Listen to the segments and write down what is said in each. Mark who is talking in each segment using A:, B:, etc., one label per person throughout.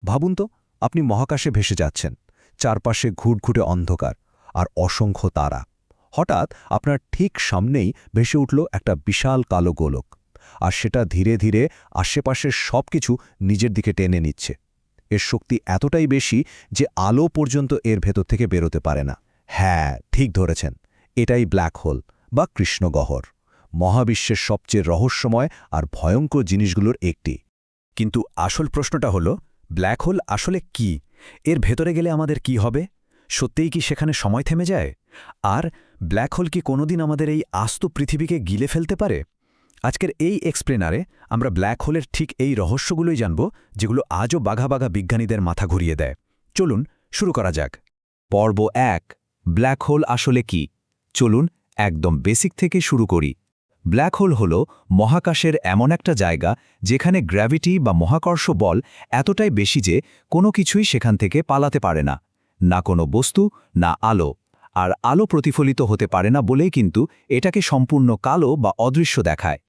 A: ভাবুন তো, আপনি মহাকাশে ভেসে যাচ্ছেন, চারপাশে ঘুটঘুটে অন্ধকার আর অসংখ্য তারা। হঠাৎ আপনার ঠিক সামনেই ভেসে উঠল একটা বিশাল কালো গোলক, আর সেটা ধীরে ধীরে আশেপাশের সবকিছু নিজের দিকে টেনে নিচ্ছে। এর শক্তি এতটাই বেশি যে আলো পর্যন্ত এর ভেতর থেকে বেরোতে পারে না। হ্যাঁ, ঠিক ধরেছেন, এটাই ব্ল্যাক হোল বা কৃষ্ণগহ্বর, মহাবিশ্বের সবচেয়ে রহস্যময় আর ভয়ঙ্কর জিনিসগুলোর একটি।
B: কিন্তু আসল প্রশ্নটা হলো, ব্ল্যাক হোল আসলে কি? এর ভেতরে গেলে আমাদের কি হবে? সত্যিই কি সেখানে সময় থেমে যায়? আর ব্ল্যাক হোল কি কোনোদিন আমাদের এই আস্ত পৃথিবীকে গিলে ফেলতে পারে? আজকের এই এক্সপ্লেনারে আমরা ব্ল্যাক হোলের ঠিক এই রহস্যগুলোই জানব, যেগুলো আজও বাঘা বাঘা বিজ্ঞানীদের মাথা ঘুরিয়ে দেয়। চলুন শুরু করা যাক।
C: পর্ব ১, ব্ল্যাক হোল আসলে কি? চলুন একদম বেসিক থেকে শুরু করি। ব্ল্যাক হোল হল মহাকাশের এমন একটা জায়গা যেখানে গ্র্যাভিটি বা মহাকর্ষ বল এতটাই বেশি যে কোনো কিছুই সেখান থেকে পালাতে পারে না, না কোনো বস্তু, না আলো। আর আলো প্রতিফলিত হতে পারে না বলেই কিন্তু এটাকে সম্পূর্ণ কালো বা অদৃশ্য দেখায়।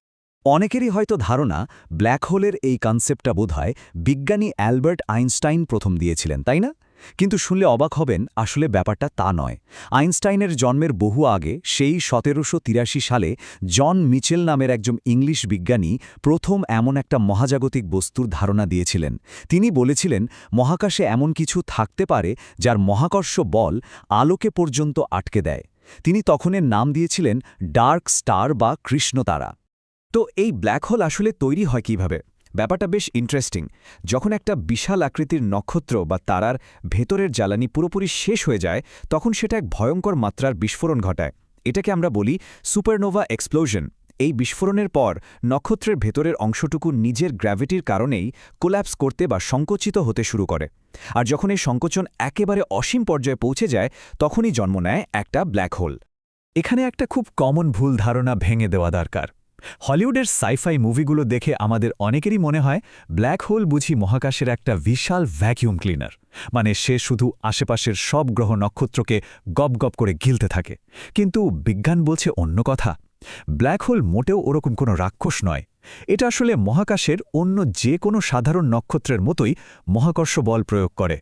B: অনেকেরই হয়তো ধারণা ব্ল্যাক হোলের এই কনসেপ্টটা বোধহয় বিজ্ঞানী অ্যালবার্ট আইনস্টাইন প্রথম দিয়েছিলেন, তাই না? কিন্তু শুনলে অবাক হবেন, আসলে ব্যাপারটা তা নয়। আইনস্টাইনের জন্মের বহু আগে, সেই ১৭৮৩ সালে জন মিচেল নামের একজন ইংলিশ বিজ্ঞানী প্রথম এমন একটা মহাজাগতিক বস্তুর ধারণা দিয়েছিলেন। তিনি বলেছিলেন, মহাকাশে এমন কিছু থাকতে পারে যার মহাকর্ষ বল আলোকে পর্যন্ত আটকে দেয়। তিনি তখন এর নাম দিয়েছিলেন ডার্ক স্টার বা কৃষ্ণতারা। তো এই ব্ল্যাক হোল আসলে তৈরি হয় কিভাবে? ব্যাপারটা বেশ ইন্টারেস্টিং। যখন একটা বিশাল আকৃতির নক্ষত্র বা তারার ভেতরের জ্বালানি পুরোপুরি শেষ হয়ে যায়, তখন সেটা এক ভয়ঙ্কর মাত্রার বিস্ফোরণ ঘটায়। এটাকে আমরা বলি সুপারনোভা এক্সপ্লোশন। এই বিস্ফোরণের পর নক্ষত্রের ভেতরের অংশটুকু নিজের গ্র্যাভিটির কারণেই কোল্যাপস করতে বা সংকুচিত হতে শুরু করে। আর যখন এই সংকোচন একেবারে অসীম পর্যায়ে পৌঁছে যায়, তখনই জন্ম নেয় একটা ব্ল্যাক হোল। এখানে একটা খুব কমন ভুল ধারণা ভেঙে দেওয়া দরকার। হলিউডের সাইফাই মুভিগুলো দেখে আমাদের অনেকেরই মনে হয় ব্ল্যাক হোল বুঝি মহাকাশের একটা বিশাল ভ্যাকিউম ক্লিনার, মানে সে শুধু আশেপাশের সব গ্রহ নক্ষত্রকে গপ গপ করে গিলতে থাকে। কিন্তু বিজ্ঞান বলছে অন্য কথা। ব্ল্যাক হোল মোটেও ওরকম কোনো রাক্ষস নয়। এটা আসলে মহাকাশের অন্য যে কোনো সাধারণ নক্ষত্রের মতোই মহাকর্ষ বল প্রয়োগ করে।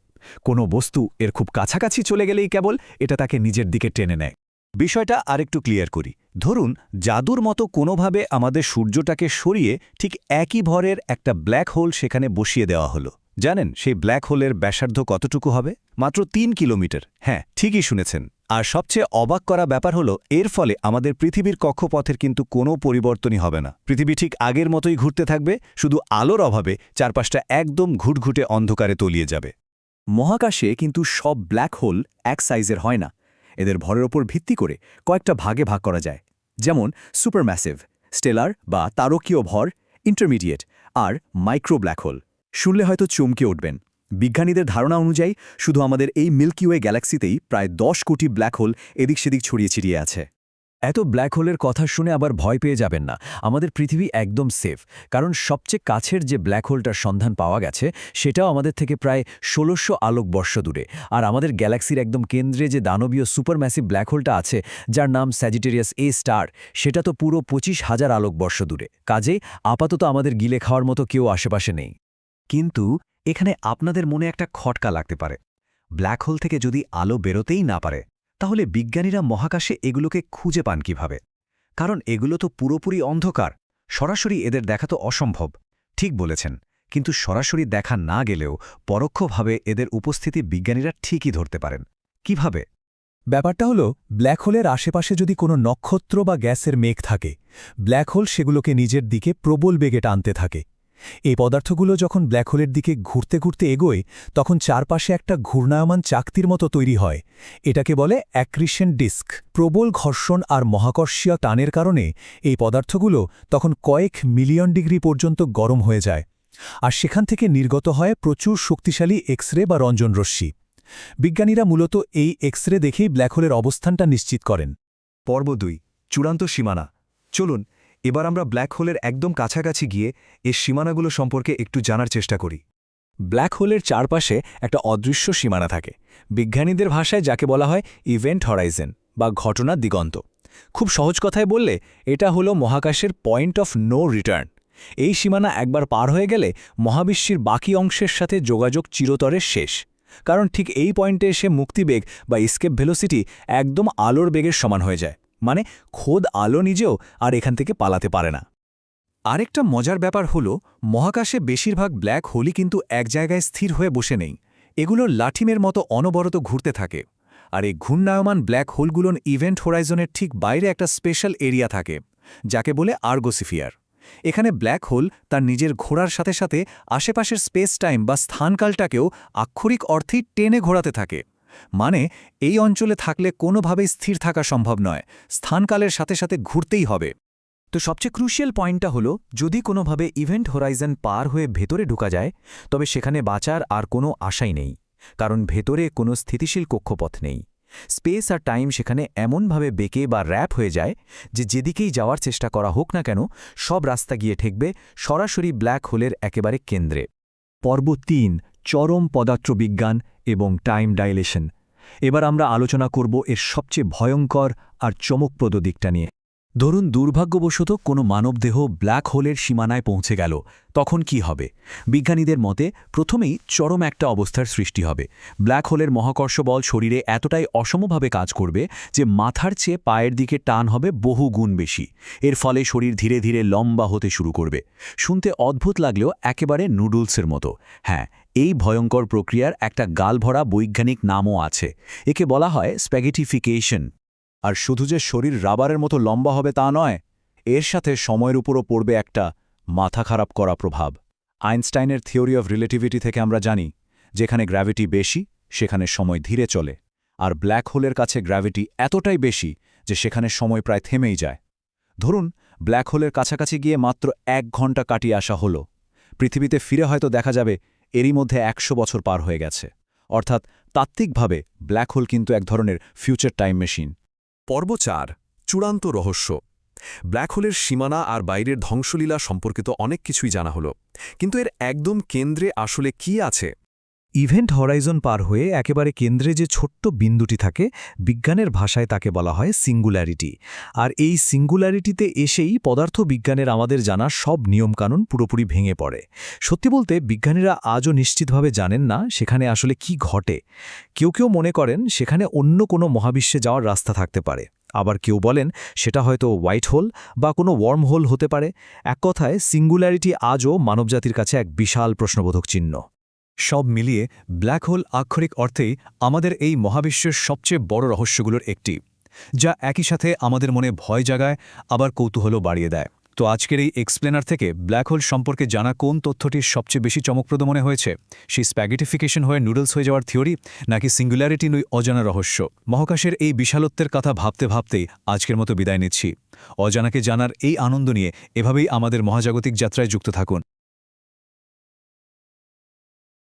B: কোনো বস্তু এর খুব কাছাকাছি চলে গেলেই কেবল এটা তাকে নিজের দিকে টেনে নেয়।
A: বিষয়টা আরেকটু ক্লিয়ার করি। ধরুন, জাদুর মতো কোনোভাবে আমাদের সূর্যটাকে সরিয়ে ঠিক একই ভরের একটা ব্ল্যাক হোল সেখানে বসিয়ে দেওয়া হলো। জানেন সেই ব্ল্যাক হোলের ব্যাসার্ধ কতটুকু হবে? মাত্র ৩ কিলোমিটার। হ্যাঁ, ঠিকই শুনেছেন। আর সবচেয়ে অবাক করা ব্যাপার হলো, এর ফলে আমাদের পৃথিবীর কক্ষপথের কিন্তু কোনো পরিবর্তনই হবে না। পৃথিবী ঠিক আগের মতোই ঘুরতে থাকবে, শুধু আলোর অভাবে চারপাশটা একদম ঘুটঘুটে অন্ধকারে তলিয়ে যাবে।
B: মহাকাশে কিন্তু সব ব্ল্যাক হোল এক সাইজের হয় না। এদের ভরের ওপর ভিত্তি করে কয়েকটা ভাগে ভাগ করা যায়, যেমন সুপারম্যাসিভ, স্টেলার বা তারকীয় ভর, ইন্টারমিডিয়েট আর মাইক্রো ব্ল্যাক হোল। শুনলে হয়তো চমকে উঠবেন। বিজ্ঞানীদের ধারণা অনুযায়ী শুধু আমাদের এই মিল্কি ওয়ে গ্যালাক্সিতেই প্রায় ১০ কোটি ব্ল্যাক হোল এদিক সেদিক ছড়িয়ে ছিটিয়ে আছে। এত ব্ল্যাক হোলের কথা শুনে আবার ভয় পেয়ে যাবেন না। আমাদের পৃথিবী একদম সেফ, কারণ সবচেয়ে কাছের যে ব্ল্যাক হোলটার সন্ধান পাওয়া গেছে সেটাও আমাদের থেকে প্রায় ১৬০০ আলোকবর্ষ দূরে। আর আমাদের গ্যালাক্সির একদম কেন্দ্রে যে দানবীয় সুপারম্যাসিভ ব্ল্যাক হোলটা আছে, যার নাম স্যাজিটেরিয়াস এ স্টার, সেটা তো পুরো ২৫,০০০ আলোকবর্ষ দূরে। কাজেই আপাতত আমাদের গিলে খাওয়ার মতো কেউ আশেপাশে নেই। কিন্তু এখানে আপনাদের মনে একটা খটকা লাগতে পারে। ব্ল্যাক হোল থেকে যদি আলো বেরোতেই না পারে, তাহলে বিজ্ঞানীরা মহাকাশে এগুলোকে খুঁজে পান কিভাবে? কারণ এগুলো তো পুরোপুরি অন্ধকার, সরাসরি এদের দেখা তো অসম্ভব। ঠিক বলেছেন, কিন্তু সরাসরি দেখা না গেলেও পরোক্ষভাবে এদের উপস্থিতি বিজ্ঞানীরা ঠিকই ধরতে পারেন। কিভাবে?
D: ব্যাপারটা হলো, ব্ল্যাক হোলের আশেপাশে যদি কোনো নক্ষত্র বা গ্যাসের মেঘ থাকে, ব্ল্যাক হোল সেগুলোকে নিজের দিকে প্রবল বেগে টানতে থাকে। এই পদার্থগুলো যখন ব্ল্যাক হোলের দিকে ঘুরতে ঘুরতে এগোয়, তখন চারপাশে একটা ঘূর্ণায়মান চাকতির মতো তৈরি হয়। এটাকে বলে অ্যাক্রিশন ডিস্ক। প্রবল ঘর্ষণ আর মহাকর্ষীয় টানের কারণে এই পদার্থগুলো তখন কয়েক মিলিয়ন ডিগ্রি পর্যন্ত গরম হয়ে যায়, আর সেখান থেকে নির্গত হয় প্রচুর শক্তিশালী এক্স-রে বা রঞ্জনরশ্মি। বিজ্ঞানীরা মূলত এই এক্স-রে দেখেই ব্ল্যাক হোলের অবস্থানটা নিশ্চিত করেন।
B: পর্ব ২, চূড়ান্ত সীমানা। চলুন এবার আমরা ব্ল্যাক হোলের একদম কাছাকাছি গিয়ে এর সীমানাগুলো সম্পর্কে একটু জানার চেষ্টা করি। ব্ল্যাক হোলের চারপাশে একটা অদৃশ্য সীমানা থাকে। বিজ্ঞানীদের ভাষায় যাকে বলা হয় ইভেন্ট হরাইজন বা ঘটনার দিগন্ত। খুব সহজ কথায় বললে, এটা হলো মহাকাশের পয়েন্ট অফ নো রিটার্ন। এই সীমানা একবার পার হয়ে গেলে মহাবিশ্বের বাকি অংশের সাথে যোগাযোগ চিরতরে শেষ, কারণ ঠিক এই পয়েন্টে এসে মুক্তিবেগ বা এসকেপ ভেলোসিটি একদম আলোর বেগের সমান হয়ে যায়, মানে খোদ আলো নিজেও আর এখান থেকে পালাতে পারে না।
C: আরেকটা মজার ব্যাপার হলো মহাকাশে বেশিরভাগ ব্ল্যাক হোলই কিন্তু এক জায়গায় স্থির হয়ে বসে নেই, এগুলো লাঠিমের মতো অনবরত ঘুরতে থাকে। আর এই ঘূর্ণায়মান ব্ল্যাক হোলগুলোর ইভেন্ট হোরাইজনের ঠিক বাইরে একটা স্পেশাল এরিয়া থাকে, যাকে বলে আর্গোস্ফিয়ার। এখানে ব্ল্যাক হোল তার নিজের ঘোরার সাথে সাথে আশেপাশের স্পেস টাইম বা স্থানকালটাকেও আক্ষরিক অর্থেই টেনে ঘোরাতে থাকে। মানে এই অঞ্চলে থাকলে কোনোভাবেই স্থির থাকা সম্ভব নয়, স্থানকালের সাথে সাথে ঘুরতেই হবে।
B: তো সবচেয়ে ক্রুশিয়াল পয়েন্টটা হলো, যদি কোনোভাবে ইভেন্ট হোরাইজন পার হয়ে ভেতরে ঢোকা যায়, তবে সেখানে বাঁচার আর কোনো আশাই নেই, কারণ ভেতরে কোনো স্থিতিশীল কক্ষপথ নেই। স্পেস আর টাইম সেখানে এমনভাবে বেঁকে বা র্যাপ হয়ে যায় যে যেদিকেই যাওয়ার চেষ্টা করা হোক না কেন, সব রাস্তা গিয়ে ঠেকবে সরাসরি ব্ল্যাক হোলের একেবারে কেন্দ্রে।
D: পর্ব ৩, চরম পদার্থবিজ্ঞান এবং টাইম ডাইলেশন। এবার আমরা আলোচনা করব এর সবচেয়ে ভয়ঙ্কর আর চমকপ্রদ দিকটা নিয়ে। ধরুন দুর্ভাগ্যবশত কোনো মানবদেহ ব্ল্যাক হোলের সীমানায় পৌঁছে গেল, তখন কি হবে? বিজ্ঞানীদের মতে প্রথমেই চরম একটা অবস্থার সৃষ্টি হবে। ব্ল্যাক হোলের মহাকর্ষ বল শরীরে এতটাই অসমভাবে কাজ করবে যে মাথার চেয়ে পায়ের দিকে টান হবে বহু গুণ বেশি। এর ফলে শরীর ধীরে ধীরে লম্বা হতে শুরু করবে। শুনতে অদ্ভুত লাগলেও একেবারে নুডলসের মতো। হ্যাঁ, এই ভয়ঙ্কর প্রক্রিয়ার একটা গালভরা বৈজ্ঞানিক নামও আছে। একে বলা হয় স্প্যাগেটিফিকেশন।
C: আর শুধু যে শরীর রাবারের মতো লম্বা হবে তা নয়, এর সাথে সময়ের উপরও পড়বে একটা মাথা খারাপ করা প্রভাব। আইনস্টাইনের থিওরি অফ রিলেটিভিটি থেকে আমরা জানি, যেখানে গ্র্যাভিটি বেশি সেখানে সময় ধীরে চলে, আর ব্ল্যাক হোলের কাছে গ্র্যাভিটি এতটাই বেশি যে সেখানে সময় প্রায় থেমেই যায়। ধরুন ব্ল্যাক হোলের কাছাকাছি গিয়ে মাত্র 1 ঘন্টা কাটিয়ে আসা হলো, পৃথিবীতে ফিরে হয়তো দেখা যাবে এরই মধ্যে 100 বছর পার হয়ে গেছে। অর্থাৎ তাত্ত্বিকভাবে ব্ল্যাক হোল কিন্তু এক ধরনের ফিউচার টাইম মেশিন।
E: পর্ব ৪, চূড়ান্ত রহস্য। ব্ল্যাক হোলের সীমানা আর বাইরের ধ্বংসলীলা সম্পর্কিত অনেক কিছুই জানা হলো, কিন্তু এর একদম কেন্দ্রে আসলে কি আছে?
D: ইভেন্ট হরাইজন পার হয়ে একেবারে কেন্দ্রে যে ছোট্ট বিন্দুটি থাকে, বিজ্ঞানের ভাষায় তাকে বলা হয় সিঙ্গুলারিটি। আর এই সিঙ্গুলারিটিতে এসেই পদার্থবিজ্ঞানের আমাদের জানা সব নিয়মকানুন পুরোপুরি ভেঙে পড়ে। সত্যি বলতে বিজ্ঞানীরা আজও নিশ্চিতভাবে জানেন না সেখানে আসলে কি ঘটে। কেউ কেউ মনে করেন সেখানে অন্য কোনো মহাবিশ্বে যাওয়ার রাস্তা থাকতে পারে, আবার কেউ বলেন সেটা হয়তো হোয়াইট হোল বা কোনো ওয়ার্ম হোল হতে পারে। এক কথায় সিঙ্গুলারিটি আজও মানবজাতির কাছে এক বিশাল প্রশ্নবোধক চিহ্ন। সব মিলিয়ে ব্ল্যাক হোল আক্ষরিক অর্থেই আমাদের এই মহাবিশ্বের সবচেয়ে বড় রহস্যগুলোর একটি, যা একই সাথে আমাদের মনে ভয় জাগায় আবার কৌতূহলও বাড়িয়ে দেয়। তো আজকের এই এক্সপ্লেনার থেকে ব্ল্যাক হোল সম্পর্কে জানা কোন তথ্যটি সবচেয়ে বেশি চমকপ্রদ মনে হয়েছে? সেই স্প্যাগেটিফিকেশন হয়ে নুডলস হয়ে যাওয়ার থিওরি, নাকি সিঙ্গুলারিটি নই অজানা রহস্য? মহাকাশের এই বিশালত্বের কথা ভাবতে ভাবতেই আজকের মতো বিদায় নিচ্ছি। অজানাকে জানার এই আনন্দ নিয়ে এভাবেই আমাদের মহাজাগতিক যাত্রায় যুক্ত থাকুন।